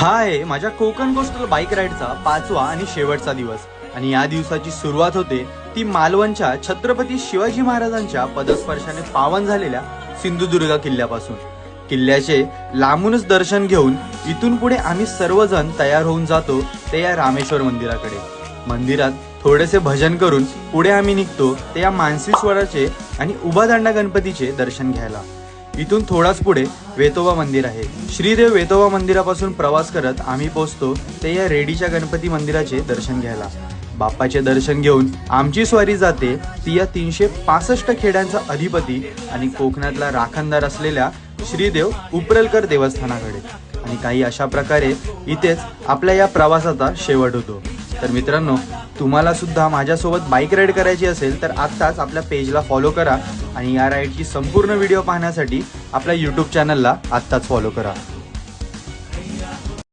हा आहे माझ्या कोकण कोस्टल बाईक राईडचा 5वा आणि शेवटचा दिवस आणि या दिवसाची सुरुवात होते ती मालवणच्या छत्रपती शिवाजी महाराजांच्या पदस्पर्शाने पावन झालेल्या सिंधुदुर्ग किल्ल्यापासून। किल्ल्याचे लांबूनच दर्शन घेऊन इथून पुढे आम्ही सर्वजण तयार होऊन जातो ते या रामेश्वर मंदिराकडे। मंदिरात थोडेसे भजन करून पुढे आम्ही निघतो ते या मानसीश्वराचे आणि उभादांडा गणपतीचे दर्शन घ्यायला। इथून थोडाच पुढे वेतोबा मंदिर आहे। श्रीदेव वेतोबा मंदिरापासून प्रवास करत आम्ही पोहोचतो ते या रेडीच्या गणपती मंदिराचे दर्शन घ्यायला। बाप्पाचे दर्शन घेऊन आमची स्वारी जाते ती या 365 खेड्यांचा अधिपती आणि कोकणातला राखणदार असलेल्या श्रीदेव उपरलकर देवस्थानाकडे। आणि काही अशा प्रकारे इथेच आपल्या या प्रवासाचा शेवट होतो। तर मित्रांनो, तुम्हाला सुद्धा माझ्यासोबत बाईक राईड करायची असेल तर आत्ताच आपल्या पेजला फॉलो करा आणि या राईडची संपूर्ण व्हिडिओ पाहण्यासाठी आपल्या यूट्यूब चॅनलला आत्ताच फॉलो करा।